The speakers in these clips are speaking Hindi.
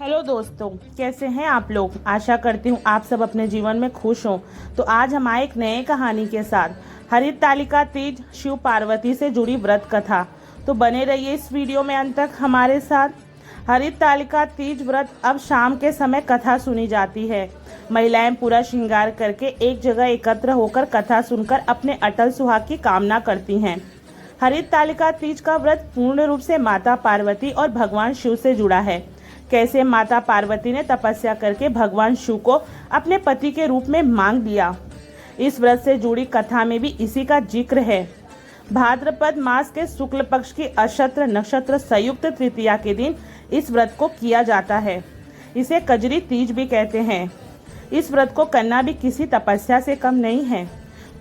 हेलो दोस्तों, कैसे हैं आप लोग। आशा करती हूँ आप सब अपने जीवन में खुश हों। तो आज हम आए एक नए कहानी के साथ, हरितालिका तीज शिव पार्वती से जुड़ी व्रत कथा। तो बने रहिए इस वीडियो में अंत तक हमारे साथ। हरितालिका तीज व्रत अब शाम के समय कथा सुनी जाती है। महिलाएं पूरा श्रृंगार करके एक जगह एकत्र होकर कथा सुनकर अपने अटल सुहाग की कामना करती हैं। हरितालिका तीज का व्रत पूर्ण रूप से माता पार्वती और भगवान शिव से जुड़ा है। कैसे माता पार्वती ने तपस्या करके भगवान शिव को अपने पति के रूप में मांग लिया, इस व्रत से जुड़ी कथा में भी इसी का जिक्र है। भाद्रपद मास के शुक्ल पक्ष की अक्षत्र नक्षत्र संयुक्त तृतीया के दिन इस व्रत को किया जाता है। इसे कजरी तीज भी कहते हैं। इस व्रत को करना भी किसी तपस्या से कम नहीं है।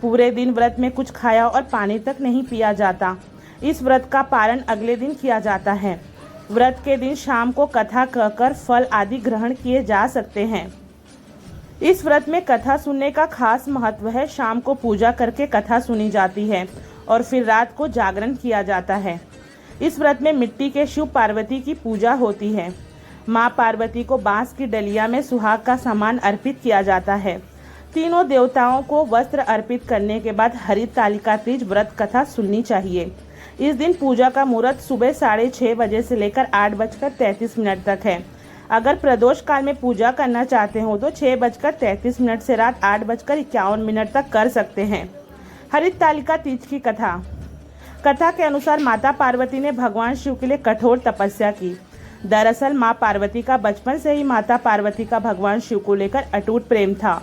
पूरे दिन व्रत में कुछ खाया और पानी तक नहीं पिया जाता। इस व्रत का पारण अगले दिन किया जाता है। व्रत के दिन शाम को कथा कहकर फल आदि ग्रहण किए जा सकते हैं। इस व्रत में कथा सुनने का खास महत्व है। शाम को पूजा करके कथा सुनी जाती है और फिर रात को जागरण किया जाता है। इस व्रत में मिट्टी के शिव पार्वती की पूजा होती है। माँ पार्वती को बांस की डलिया में सुहाग का सामान अर्पित किया जाता है। तीनों देवताओं को वस्त्र अर्पित करने के बाद हरितालिका तीज व्रत कथा सुननी चाहिए। इस दिन पूजा का मुहूर्त सुबह 6:30 बजे से लेकर 8:33 तक है। अगर प्रदोष काल में पूजा करना चाहते हो तो 6:33 से रात 8:51 तक कर सकते हैं। हरितालिका तीज की कथा के अनुसार माता पार्वती ने भगवान शिव के लिए कठोर तपस्या की। दरअसल माँ पार्वती का बचपन से ही माता पार्वती का भगवान शिव को लेकर अटूट प्रेम था।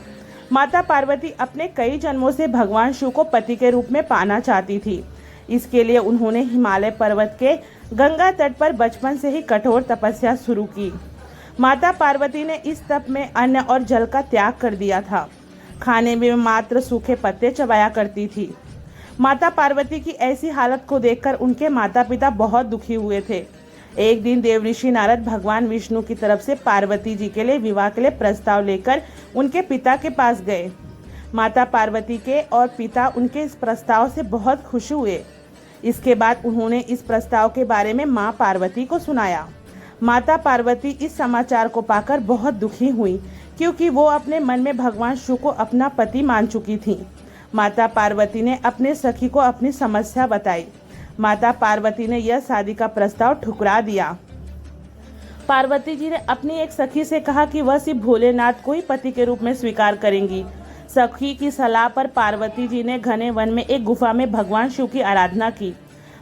माता पार्वती अपने कई जन्मों से भगवान शिव को पति के रूप में पाना चाहती थी। इसके लिए उन्होंने हिमालय पर्वत के गंगा तट पर बचपन से ही कठोर तपस्या शुरू की। माता पार्वती ने इस तप में अन्न और जल का त्याग कर दिया था। खाने में मात्र सूखे पत्ते चबाया करती थी। माता पार्वती की ऐसी हालत को देखकर उनके माता पिता बहुत दुखी हुए थे। एक दिन देवऋषि नारद भगवान विष्णु की तरफ से पार्वती जी के लिए विवाह के लिए प्रस्ताव लेकर उनके पिता के पास गए। माता पार्वती के और पिता उनके इस प्रस्ताव से बहुत खुश हुए। इसके बाद उन्होंने इस प्रस्ताव के बारे में माँ पार्वती को सुनाया। माता पार्वती इस समाचार को पाकर बहुत दुखी हुई, क्योंकि वो अपने मन में भगवान शिव को अपना पति मान चुकी थीं। माता पार्वती ने अपने सखी को अपनी समस्या बताई। माता पार्वती ने यह शादी का प्रस्ताव ठुकरा दिया। पार्वती जी ने अपनी एक सखी से कहा कि वह सिर्फ भोलेनाथ को ही पति के रूप में स्वीकार करेंगी। सखी की सलाह पर पार्वती जी ने घने वन में एक गुफा में भगवान शिव की आराधना की।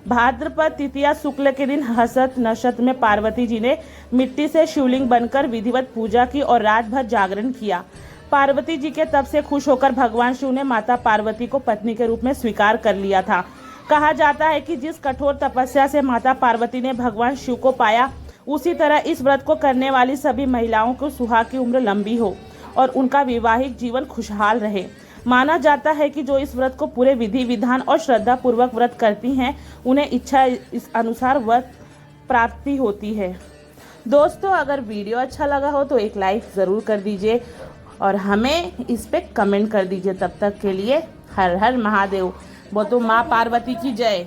भाद्रपद तृतीया शुक्ल के दिन हसत नक्षत्र में पार्वती जी ने मिट्टी से शिवलिंग बनकर विधिवत पूजा की और रात भर जागरण किया। पार्वती जी के तप से खुश होकर भगवान शिव ने माता पार्वती को पत्नी के रूप में स्वीकार कर लिया था। कहा जाता है कि जिस कठोर तपस्या से माता पार्वती ने भगवान शिव को पाया, उसी तरह इस व्रत को करने वाली सभी महिलाओं को सुहाग की उम्र लंबी हो और उनका वैवाहिक जीवन खुशहाल रहे। माना जाता है कि जो इस व्रत को पूरे विधि विधान और श्रद्धा पूर्वक व्रत करती हैं, उन्हें इच्छा इस अनुसार व्रत प्राप्ति होती है। दोस्तों, अगर वीडियो अच्छा लगा हो तो एक लाइक ज़रूर कर दीजिए और हमें इस पे कमेंट कर दीजिए। तब तक के लिए हर हर महादेव। वो तो माँ पार्वती की जय।